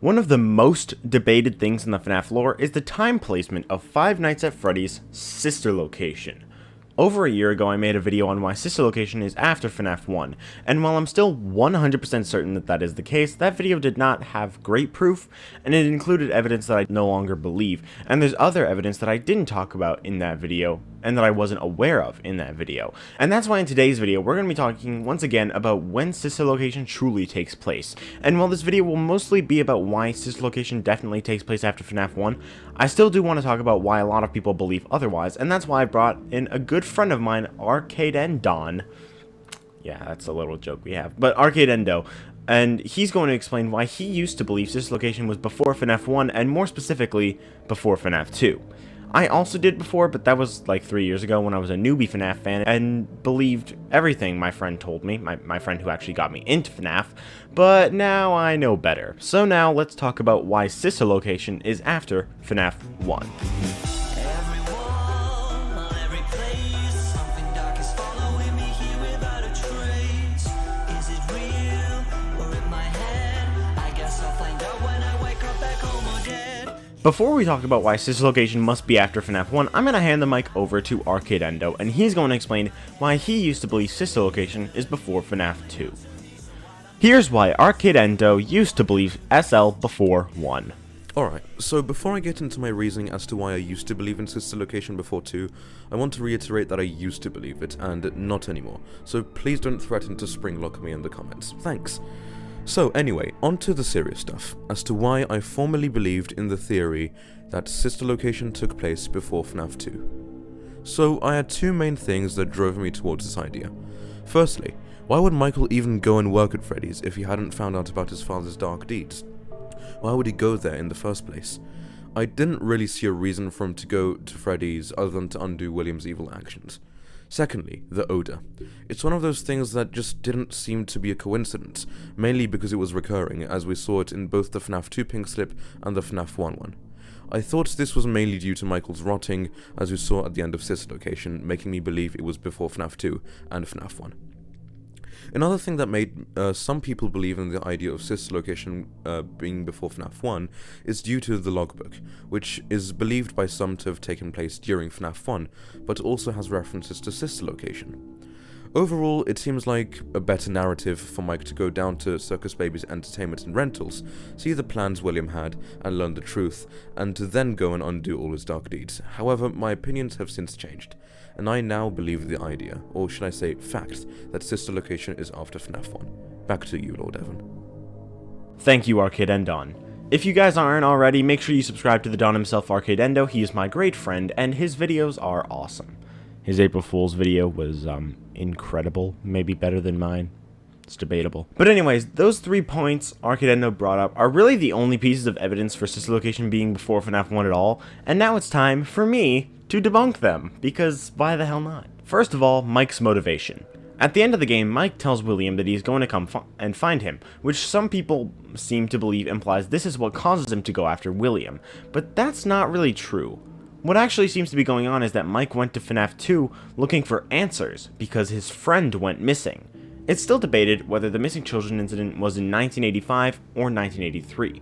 One of the most debated things in the FNaF lore is the time placement of Five Nights at Freddy's sister location. Over a year ago I made a video on why sister location is after FNaF 1, and while I'm still 100% certain that that is the case, that video did not have great proof, and it included evidence that I no longer believe, and there's other evidence that I didn't talk about in that video, and that I wasn't aware of in that video. And that's why in today's video we're going to be talking once again about when sister location truly takes place. And while this video will mostly be about why sister location definitely takes place after FNaF 1, I still do want to talk about why a lot of people believe otherwise, and that's why I brought in a good friend of mine, Arcade and Don. Yeah, that's a little joke we have, but Arcade Endo. And he's going to explain why he used to believe sister location was before FNaF 1, and more specifically, before FNaF 2. I also did before, but that was like 3 years ago when I was a newbie FNaF fan and believed everything my friend told me, my friend who actually got me into FNaF, but now I know better. So now let's talk about why sister location is after FNaF 1. Before we talk about why sister location must be after FNaF 1, I'm going to hand the mic over to Arcade Endo, and he's going to explain why he used to believe sister location is before FNaF 2. Here's why Arcade Endo used to believe SL before 1. Alright, so before I get into my reasoning as to why I used to believe in sister location before 2, I want to reiterate that I used to believe it, and not anymore, so please don't threaten to springlock me in the comments. Thanks. So anyway, on to the serious stuff, as to why I formerly believed in the theory that sister location took place before FNaF 2. So I had two main things that drove me towards this idea. Firstly, why would Michael even go and work at Freddy's if he hadn't found out about his father's dark deeds? Why would he go there in the first place? I didn't really see a reason for him to go to Freddy's other than to undo William's evil actions. Secondly, the odor. It's one of those things that just didn't seem to be a coincidence, mainly because it was recurring, as we saw it in both the FNaF 2 pink slip and the FNaF 1 one. I thought this was mainly due to Michael's rotting, as we saw at the end of sister location, making me believe it was before FNaF 2 and FNaF 1. Another thing that made some people believe in the idea of sister location being before FNaF 1 is due to the logbook, which is believed by some to have taken place during FNaF 1, but also has references to sister location. Overall, it seems like a better narrative for Mike to go down to Circus Baby's entertainment and rentals, see the plans William had, and learn the truth, and to then go and undo all his dark deeds. However, my opinions have since changed, and I now believe the idea, or should I say fact, that sister location is after FNaF 1. Back to you, Lord Evan. Thank you, Arcade and Don. If you guys aren't already, make sure you subscribe to the Don himself, Arcade Endo. He is my great friend, and his videos are awesome. His April Fool's video was, incredible. Maybe better than mine. It's debatable. But anyways, those 3 points Arcade Endo brought up are really the only pieces of evidence for sister location being before FNaF 1 at all, and now it's time for me to debunk them, because why the hell not? First of all, Mike's motivation. At the end of the game, Mike tells William that he's going to come and find him, which some people seem to believe implies this is what causes him to go after William, but that's not really true. What actually seems to be going on is that Mike went to FNaF 2 looking for answers because his friend went missing. It's still debated whether the missing children incident was in 1985 or 1983.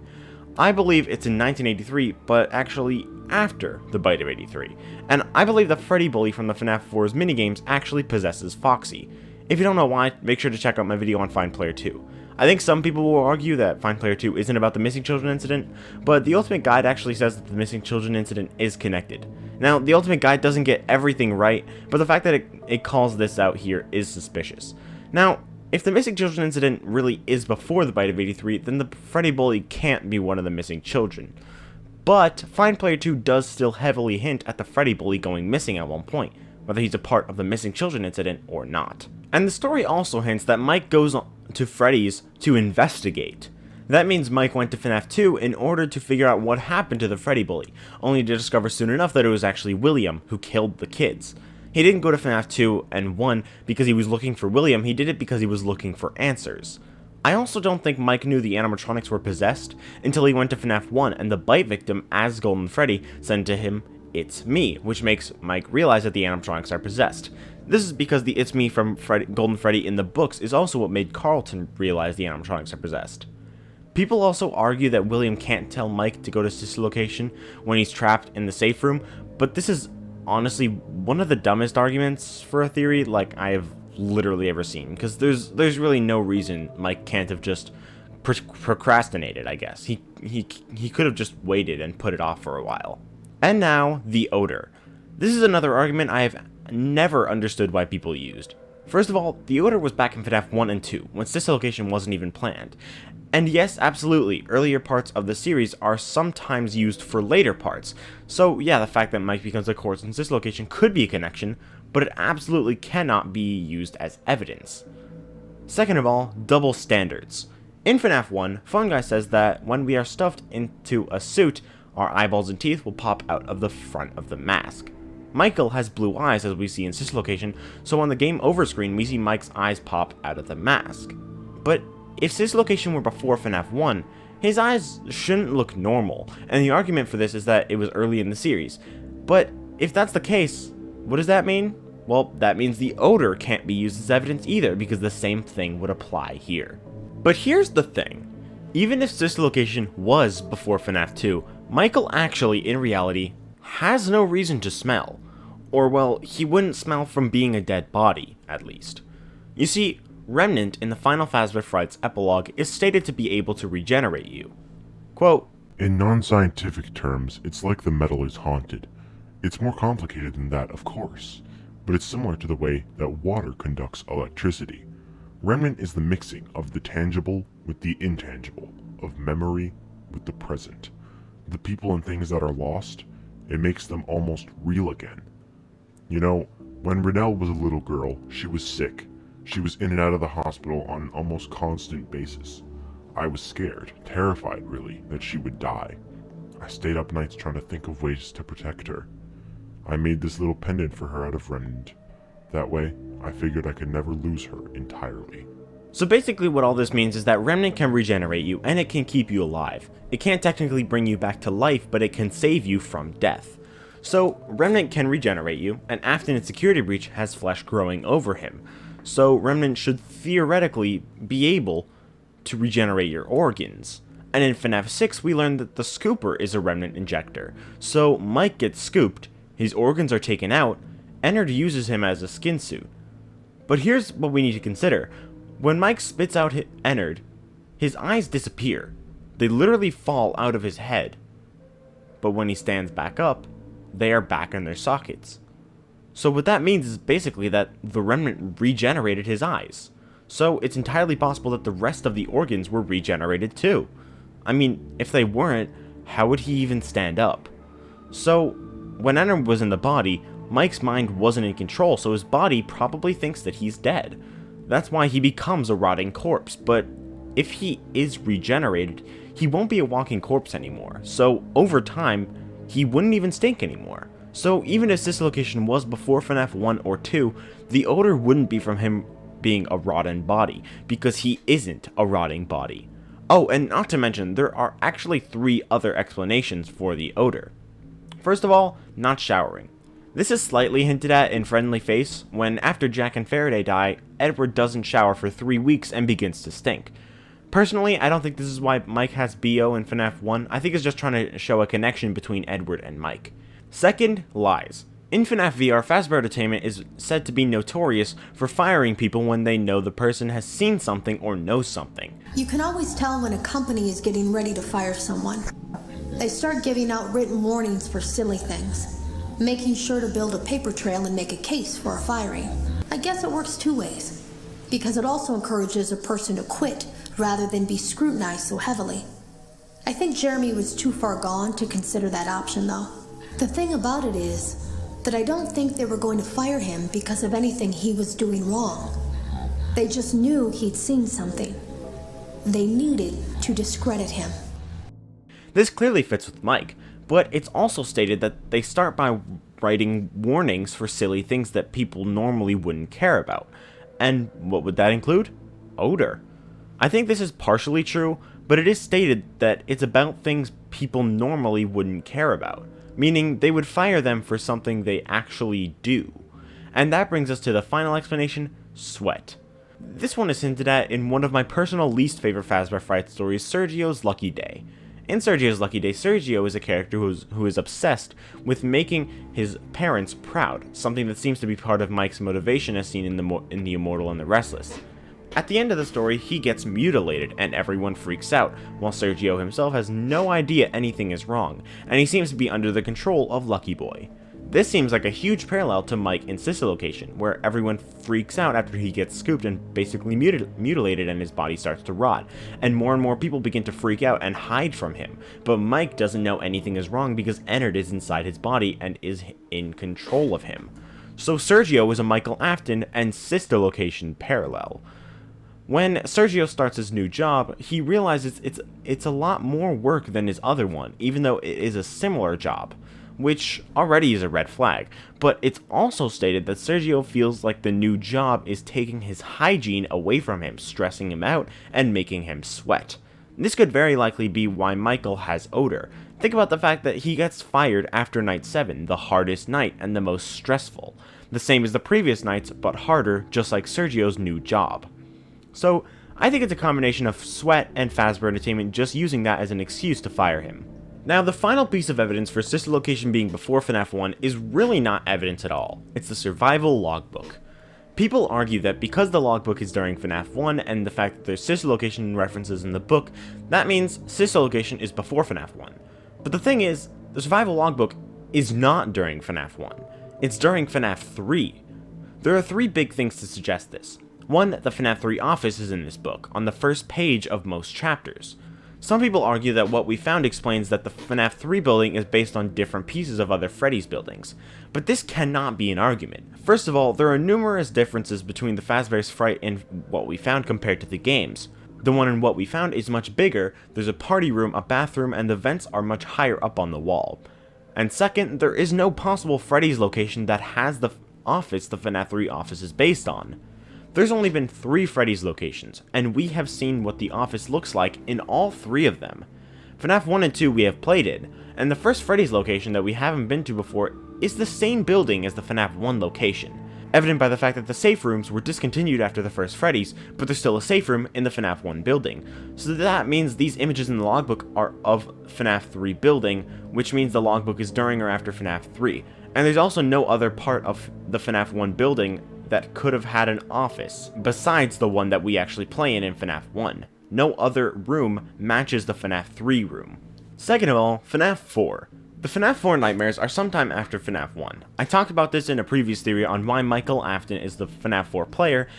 I believe it's in 1983, but actually after the bite of 83. And I believe the Freddy bully from the FNaF 4's minigames actually possesses Foxy. If you don't know why, make sure to check out my video on Find Player 2. I think some people will argue that Find Player 2 isn't about the missing children incident, but the Ultimate Guide actually says that the missing children incident is connected. Now, the Ultimate Guide doesn't get everything right, but the fact that it calls this out here is suspicious. Now, if the missing children incident really is before the bite of 83, then the Freddy bully can't be one of the missing children. But Find Player 2 does still heavily hint at the Freddy bully going missing at one point, whether he's a part of the missing children incident or not. And the story also hints that Mike goes to Freddy's to investigate. That means Mike went to FNaF 2 in order to figure out what happened to the Freddy bully, only to discover soon enough that it was actually William who killed the kids. He didn't go to FNaF 2 and 1 because he was looking for William, he did it because he was looking for answers. I also don't think Mike knew the animatronics were possessed until he went to FNaF 1 and the bite victim, as Golden Freddy, said to him, "It's me," which makes Mike realize that the animatronics are possessed. This is because the "It's me" from Golden Freddy in the books is also what made Carlton realize the animatronics are possessed. People also argue that William can't tell Mike to go to Sis's location when he's trapped in the safe room, but this is honestly one of the dumbest arguments for a theory like I have literally ever seen, because there's really no reason Mike can't have just procrastinated, I guess. He could have just waited and put it off for a while. And now, the odor. This is another argument I have never understood why people used. First of all, the odor was back in FNaF 1 and 2, when Sis location wasn't even planned. And yes, absolutely, earlier parts of the series are sometimes used for later parts. So yeah, the fact that Mike becomes a corpse in Sis location could be a connection, but it absolutely cannot be used as evidence. Second of all, double standards. In FNaF 1, Fun Guy says that when we are stuffed into a suit, our eyeballs and teeth will pop out of the front of the mask. Michael has blue eyes as we see in Sis location, so on the game over screen we see Mike's eyes pop out of the mask. But if Sis location were before FNaF 1, his eyes shouldn't look normal, and the argument for this is that it was early in the series. But if that's the case, what does that mean? Well, that means the odor can't be used as evidence either, because the same thing would apply here. But here's the thing. Even if Sis location was before FNaF 2, Michael actually, in reality, has no reason to smell. Or, well, he wouldn't smell from being a dead body, at least. You see, Remnant in the Final Phasma Frights epilogue is stated to be able to regenerate you. Quote, "In non-scientific terms, it's like the metal is haunted. It's more complicated than that, of course, but it's similar to the way that water conducts electricity. Remnant is the mixing of the tangible with the intangible, of memory with the present. The people and things that are lost, it makes them almost real again. You know, when Renelle was a little girl, she was sick. She was in and out of the hospital on an almost constant basis. I was scared, terrified really, that she would die. I stayed up nights trying to think of ways to protect her. I made this little pendant for her out of Remnant. That way, I figured I could never lose her entirely." So basically what all this means is that Remnant can regenerate you and it can keep you alive. It can't technically bring you back to life, but it can save you from death. So Remnant can regenerate you, and Afton in Security Breach has flesh growing over him. So Remnant should theoretically be able to regenerate your organs. And in FNaF 6 we learned that the scooper is a Remnant injector. So Mike gets scooped, his organs are taken out, Ennard uses him as a skin suit. But here's what we need to consider. When Mike spits out Ennard, his eyes disappear. They literally fall out of his head. But when he stands back up, they are back in their sockets. So what that means is basically that the Remnant regenerated his eyes. So it's entirely possible that the rest of the organs were regenerated too. I mean, if they weren't, how would he even stand up? So when Ennard was in the body, Mike's mind wasn't in control, so his body probably thinks that he's dead. That's why he becomes a rotting corpse, but if he is regenerated, he won't be a walking corpse anymore, so over time, he wouldn't even stink anymore. So even if Sis location was before FNaF 1 or 2, the odor wouldn't be from him being a rotten body, because he isn't a rotting body. Oh, and not to mention, there are actually 3 other explanations for the odor. First of all, not showering. This is slightly hinted at in Friendly Face, when after Jack and Faraday die, Edward doesn't shower for 3 weeks and begins to stink. Personally, I don't think this is why Mike has BO in FNaF 1, I think it's just trying to show a connection between Edward and Mike. Second, lies. In FNaF VR, Fazbear Entertainment is said to be notorious for firing people when they know the person has seen something or knows something. You can always tell when a company is getting ready to fire someone. They start giving out written warnings for silly things, making sure to build a paper trail and make a case for a firing. I guess it works 2 ways, because it also encourages a person to quit rather than be scrutinized so heavily. I think Jeremy was too far gone to consider that option though. The thing about it is that I don't think they were going to fire him because of anything he was doing wrong. They just knew he'd seen something. They needed to discredit him. This clearly fits with Mike, but it's also stated that they start by writing warnings for silly things that people normally wouldn't care about. And what would that include? Odor. I think this is partially true, but it is stated that it's about things people normally wouldn't care about, meaning they would fire them for something they actually do. And that brings us to the final explanation, sweat. This one is hinted at in one of my personal least favorite Fazbear Fright stories, Sergio's Lucky Day. In Sergio's Lucky Day, Sergio is a character who is obsessed with making his parents proud, something that seems to be part of Mike's motivation as seen in The Immortal and the Restless. At the end of the story, he gets mutilated and everyone freaks out, while Sergio himself has no idea anything is wrong, and he seems to be under the control of Lucky Boy. This seems like a huge parallel to Mike in Sister Location, where everyone freaks out after he gets scooped and basically mutilated and his body starts to rot, and more people begin to freak out and hide from him, but Mike doesn't know anything is wrong because Ennard is inside his body and is in control of him. So Sergio is a Michael Afton and Sister Location parallel. When Sergio starts his new job, he realizes it's a lot more work than his other one, even though it is a similar job, which already is a red flag, but it's also stated that Sergio feels like the new job is taking his hygiene away from him, stressing him out, and making him sweat. This could very likely be why Michael has odor. Think about the fact that he gets fired after night 7, the hardest night and the most stressful. The same as the previous nights, but harder, just like Sergio's new job. So, I think it's a combination of sweat and Fazbear Entertainment just using that as an excuse to fire him. Now, the final piece of evidence for Sister Location being before FNaF 1 is really not evidence at all. It's the survival logbook. People argue that because the logbook is during FNaF 1 and the fact that there's Sister Location references in the book, that means Sister Location is before FNaF 1. But the thing is, the survival logbook is not during FNaF 1. It's during FNaF 3. There are 3 big things to suggest this. 1, the FNaF 3 office is in this book, on the first page of most chapters. Some people argue that what we found explains that the FNaF 3 building is based on different pieces of other Freddy's buildings, but this cannot be an argument. First of all, there are numerous differences between the Fazbear's Fright and what we found compared to the games. The one in what we found is much bigger, there's a party room, a bathroom, and the vents are much higher up on the wall. And second, there is no possible Freddy's location that has the office the FNaF 3 office is based on. There's only been 3 Freddy's locations, and we have seen what the office looks like in all 3 of them. FNaF 1 and 2 we have played in, and the first Freddy's location that we haven't been to before is the same building as the FNaF 1 location, evident by the fact that the safe rooms were discontinued after the first Freddy's, but there's still a safe room in the FNaF 1 building. So that means these images in the logbook are of FNaF 3 building, which means the logbook is during or after FNaF 3. And there's also no other part of the FNaF 1 building that could have had an office, besides the one that we actually play in FNaF 1. No other room matches the FNaF 3 room. Second of all, FNaF 4. The FNaF 4 nightmares are sometime after FNaF 1. I talked about this in a previous theory on why Michael Afton is the FNaF 4 player,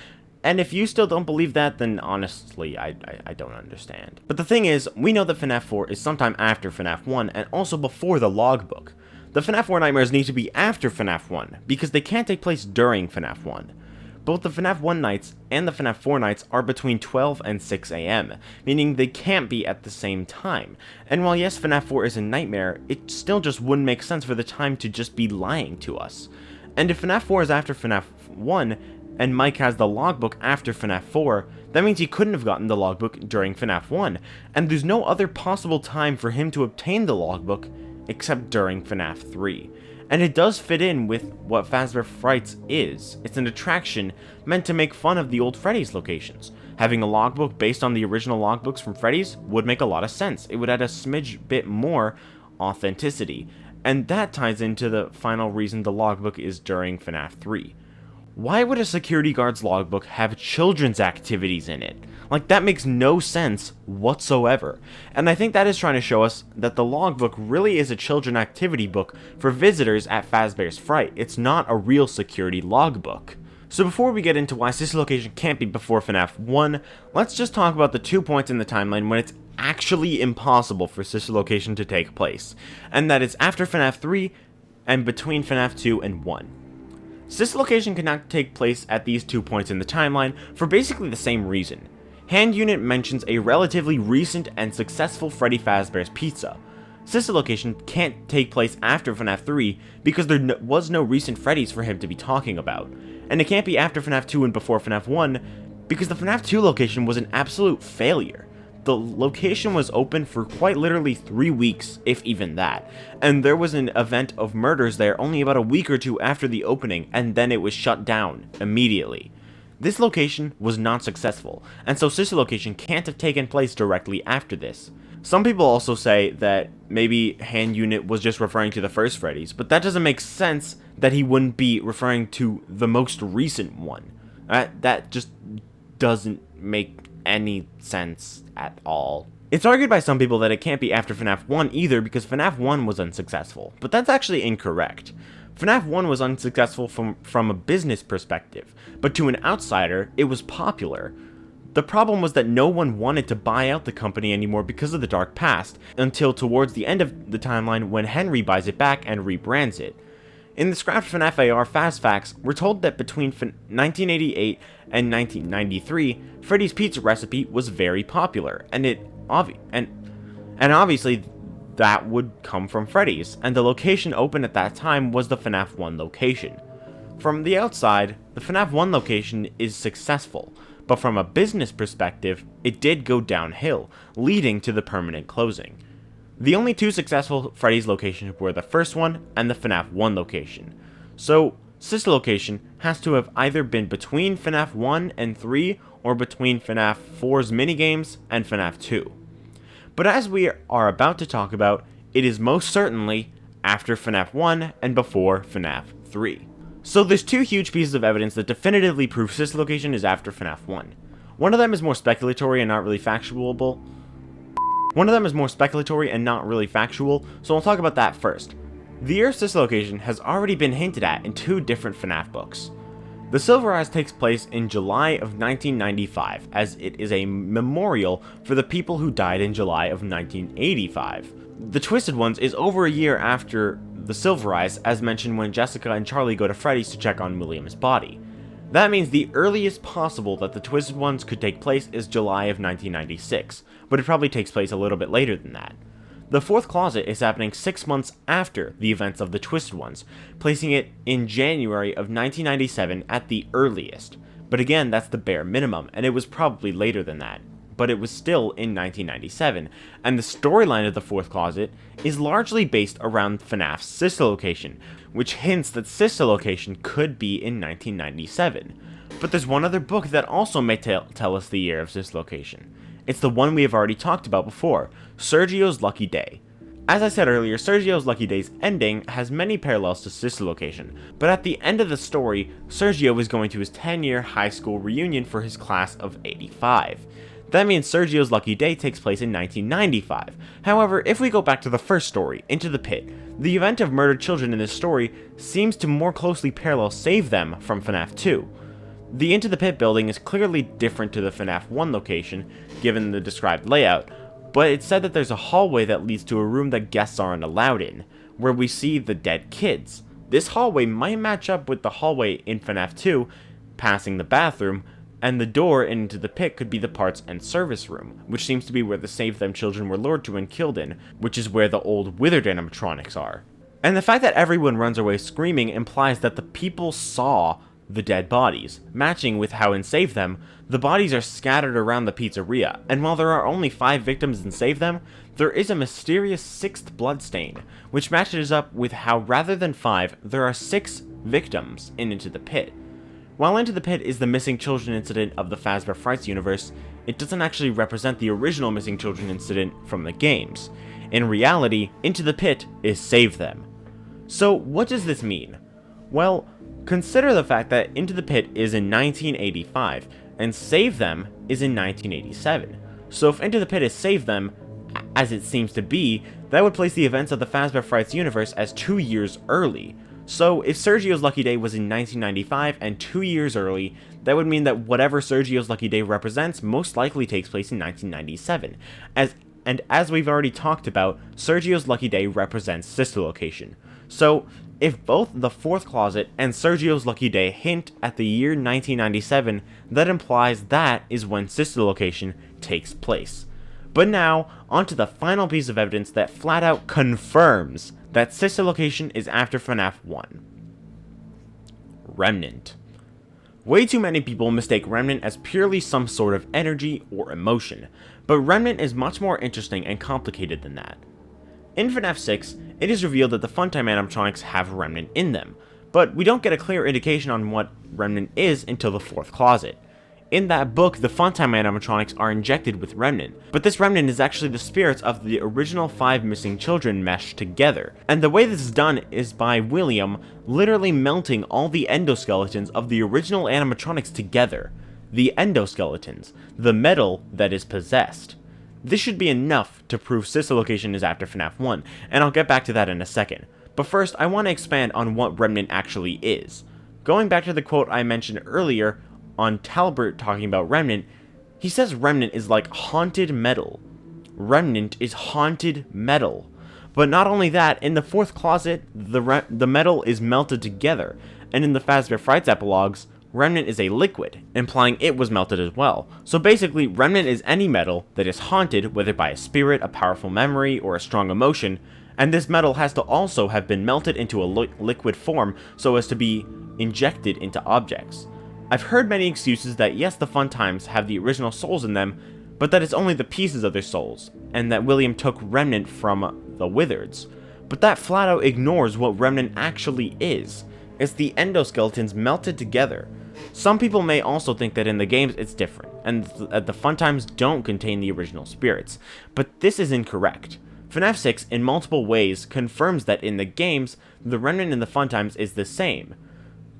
and if you still don't believe that, then honestly, I don't understand. But the thing is, we know that FNaF 4 is sometime after FNaF 1, and also before the logbook. The FNaF 4 nightmares need to be after FNaF 1, because they can't take place during FNaF 1. Both the FNaF 1 nights and the FNaF 4 nights are between 12 and 6 AM, meaning they can't be at the same time. And while yes, FNaF 4 is a nightmare, it still just wouldn't make sense for the time to just be lying to us. And if FNaF 4 is after FNaF 1, and Mike has the logbook after FNaF 4, that means he couldn't have gotten the logbook during FNaF 1, and there's no other possible time for him to obtain the logbook except during FNaF 3. And it does fit in with what Fazbear Frights is. It's an attraction meant to make fun of the old Freddy's locations. Having a logbook based on the original logbooks from Freddy's would make a lot of sense. It would add a smidge bit more authenticity. And that ties into the final reason the logbook is during FNaF 3. Why would a security guard's logbook have children's activities in it? Like, that makes no sense whatsoever. And I think that is trying to show us that the logbook really is a children activity book for visitors at Fazbear's Fright. It's not a real security logbook. So before we get into why Sister Location can't be before FNaF 1, let's just talk about the 2 points in the timeline when it's actually impossible for Sister Location to take place. And that is after FNaF 3 and between FNaF 2 and 1. Sister Location cannot take place at these 2 points in the timeline for basically the same reason. Hand Unit mentions a relatively recent and successful Freddy Fazbear's Pizza. Sister Location can't take place after FNaF 3 because there was no recent Freddy's for him to be talking about. And it can't be after FNaF 2 and before FNaF 1 because the FNaF 2 location was an absolute failure. The location was open for quite literally 3 weeks, if even that, and there was an event of murders there only about a week or 2 after the opening, and then it was shut down immediately. This location was not successful, and so sister location can't have taken place directly after this. Some people also say that maybe hand unit was just referring to the first Freddy's, but that doesn't make sense that he wouldn't be referring to the most recent one. That just doesn't make any sense at all. It's argued by some people that it can't be after FNaF 1 either because FNaF 1 was unsuccessful, but that's actually incorrect. FNaF 1 was unsuccessful from a business perspective, but to an outsider, it was popular. The problem was that no one wanted to buy out the company anymore because of the dark past, until towards the end of the timeline when Henry buys it back and rebrands it. In the scrapped FNaF AR Fast Facts, we're told that between 1988 and 1993, Freddy's Pizza recipe was very popular, and obviously that would come from Freddy's, and the location open at that time was the FNaF 1 location. From the outside, the FNaF 1 location is successful, but from a business perspective, it did go downhill, leading to the permanent closing. The only two successful Freddy's locations were the first one and the FNaF 1 location. So, sister location has to have either been between FNaF 1 and 3 or between FNaF 4's minigames and FNaF 2. But as we are about to talk about, it is most certainly after FNaF 1 and before FNaF 3. So there's two huge pieces of evidence that definitively prove sister location is after FNaF 1. One of them is more speculatory and not really factual, so I'll talk about that first. The year of sister location has already been hinted at in two different FNaF books. The Silver Eyes takes place in July of 1995, as it is a memorial for the people who died in July of 1985. The Twisted Ones is over a year after the Silver Eyes, as mentioned when Jessica and Charlie go to Freddy's to check on William's body. That means the earliest possible that the Twisted Ones could take place is July of 1996, but it probably takes place a little bit later than that. The fourth closet is happening 6 months after the events of the Twisted Ones, placing it in January of 1997 at the earliest. But again, that's the bare minimum, and it was probably later than that. But it was still in 1997, and the storyline of the fourth closet is largely based around FNAF's sister location, which hints that sister location could be in 1997. But there's one other book that also may tell us the year of sister location. It's the one we have already talked about before, Sergio's Lucky Day. As I said earlier, Sergio's Lucky Day's ending has many parallels to sister location, but at the end of the story, Sergio is going to his 10-year high school reunion for his class of 85. That means Sergio's Lucky Day takes place in 1995. However, if we go back to the first story, Into the Pit, the event of murdered children in this story seems to more closely parallel Save Them from FNaF 2. The Into the Pit building is clearly different to the FNaF 1 location, given the described layout, but it's said that there's a hallway that leads to a room that guests aren't allowed in, where we see the dead kids. This hallway might match up with the hallway in FNaF 2, passing the bathroom, and the door into the pit could be the parts and service room, which seems to be where the Save Them children were lured to and killed in, which is where the old withered animatronics are. And the fact that everyone runs away screaming implies that the people saw the dead bodies, matching with how in Save Them, the bodies are scattered around the pizzeria, and while there are only 5 victims in Save Them, there is a mysterious 6th bloodstain, which matches up with how rather than 5, there are 6 victims in Into the Pit. While Into the Pit is the missing children incident of the Fazbear Frights universe, it doesn't actually represent the original missing children incident from the games. In reality, Into the Pit is Save Them. So what does this mean? Well, consider the fact that Into the Pit is in 1985, and Save Them is in 1987. So if Into the Pit is Save Them, as it seems to be, that would place the events of the Fazbear Frights universe as 2 years early. So if Sergio's Lucky Day was in 1995 and 2 years early, that would mean that whatever Sergio's Lucky Day represents most likely takes place in 1997. As we've already talked about, Sergio's Lucky Day represents sister location. So if both the fourth closet and Sergio's Lucky Day hint at the year 1997, that implies that is when sister location takes place. But now, onto the final piece of evidence that flat out confirms that sister location is after FNaF 1. Remnant. Way too many people mistake Remnant as purely some sort of energy or emotion, but Remnant is much more interesting and complicated than that. In FNaF 6, it is revealed that the Funtime animatronics have Remnant in them, but we don't get a clear indication on what Remnant is until the 4th closet. In that book, the Funtime animatronics are injected with Remnant, but this Remnant is actually the spirits of the original 5 missing children meshed together. And the way this is done is by William literally melting all the endoskeletons of the original animatronics together. The endoskeletons, the metal that is possessed. This should be enough to prove sister location is after FNaF 1, and I'll get back to that in a second. But first, I want to expand on what Remnant actually is. Going back to the quote I mentioned earlier, on Talbert talking about Remnant, he says Remnant is like haunted metal. Remnant is haunted metal. But not only that, in the 4th closet, the metal is melted together, and in the Fazbear Frights epilogues, Remnant is a liquid, implying it was melted as well. So basically, Remnant is any metal that is haunted, whether by a spirit, a powerful memory, or a strong emotion, and this metal has to also have been melted into a liquid form so as to be injected into objects. I've heard many excuses that yes, the Funtimes have the original souls in them, but that it's only the pieces of their souls, and that William took Remnant from the Wizards. But that flat out ignores what Remnant actually is. It's the endoskeletons melted together. Some people may also think that in the games it's different, and that the Funtimes don't contain the original spirits, but this is incorrect. FNaF 6 in multiple ways confirms that in the games, the Remnant in the Funtimes is the same.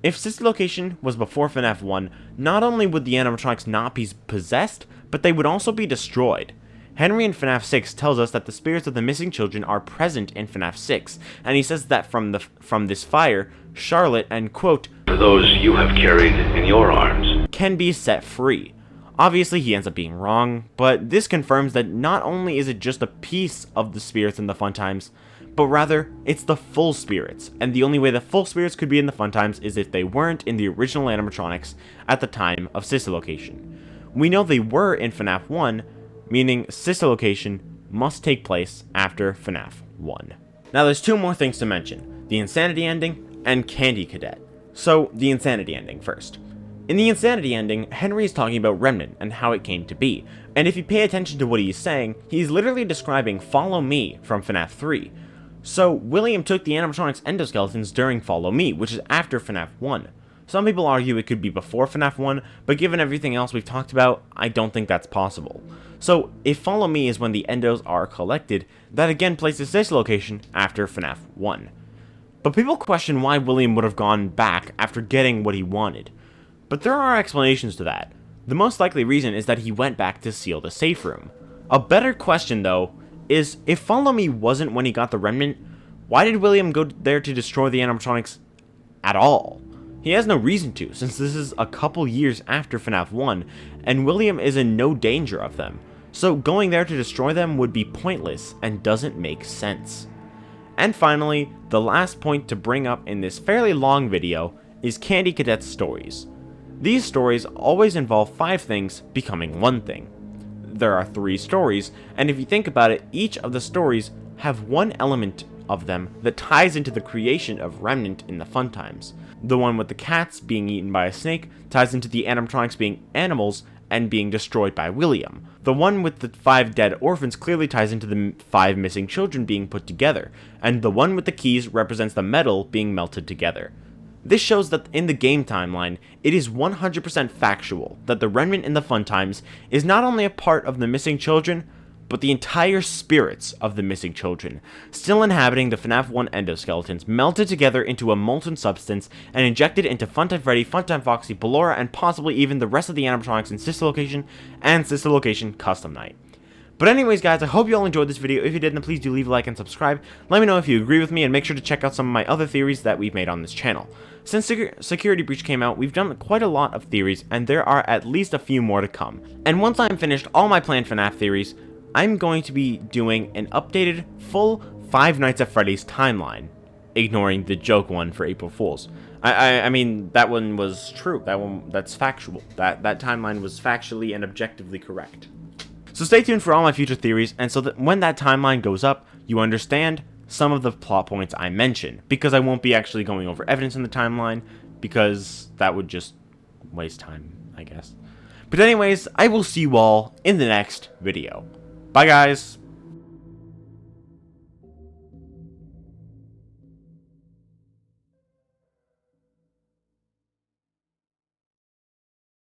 If sister location was before FNaF 1, not only would the animatronics not be possessed, but they would also be destroyed. Henry in FNaF 6 tells us that the spirits of the missing children are present in FNaF 6, and he says that from this fire, Charlotte and quote, "those you have carried in your arms," can be set free. Obviously he ends up being wrong, but this confirms that not only is it just a piece of the spirits in the Funtimes, but rather, it's the full spirits, and the only way the full spirits could be in the Funtimes is if they weren't in the original animatronics at the time of sister location. We know they were in FNaF 1, meaning sister location must take place after FNaF 1. Now there's 2 more things to mention, the Insanity ending and Candy Cadet. So, the Insanity ending first. In the Insanity ending, Henry is talking about Remnant and how it came to be, and if you pay attention to what he's saying, he's literally describing Follow Me from FNaF 3. So, William took the animatronics endoskeletons during Follow Me, which is after FNaF 1. Some people argue it could be before FNaF 1, but given everything else we've talked about, I don't think that's possible. So, if Follow Me is when the endos are collected, that again places this location after FNaF 1. But people question why William would have gone back after getting what he wanted. But there are explanations to that. The most likely reason is that he went back to seal the safe room. A better question, though, is if Follow Me wasn't when he got the Remnant, why did William go there to destroy the animatronics at all? He has no reason to, since this is a couple years after FNaF 1, and William is in no danger of them. So going there to destroy them would be pointless and doesn't make sense. And finally, the last point to bring up in this fairly long video is Candy Cadet's stories. These stories always involve 5 things becoming one thing. There are 3 stories, and if you think about it, each of the stories have one element of them that ties into the creation of Remnant in the Funtimes. The one with the cats being eaten by a snake ties into the animatronics being animals and being destroyed by William. The one with the 5 dead orphans clearly ties into the 5 missing children being put together, and the one with the keys represents the metal being melted together. This shows that in the game timeline, it is 100% factual that the Remnant in the Funtimes is not only a part of the missing children, but the entire spirits of the missing children, still inhabiting the FNaF 1 endoskeletons, melted together into a molten substance and injected into Funtime Freddy, Funtime Foxy, Ballora, and possibly even the rest of the animatronics in Sister Location and Sister Location Custom Night. But anyways guys, I hope you all enjoyed this video. If you did, then please do leave a like and subscribe. Let me know if you agree with me, and make sure to check out some of my other theories that we've made on this channel. Since Security Breach came out, we've done quite a lot of theories, and there are at least a few more to come. And once I'm finished all my planned FNaF theories, I'm going to be doing an updated, full Five Nights at Freddy's timeline, ignoring the joke one for April Fools. I mean, that one was true. That's factual. That timeline was factually and objectively correct. So stay tuned for all my future theories, and so that when that timeline goes up, you understand some of the plot points I mentioned, because I won't be actually going over evidence in the timeline, because that would just waste time, I guess. But anyways, I will see you all in the next video. Bye guys!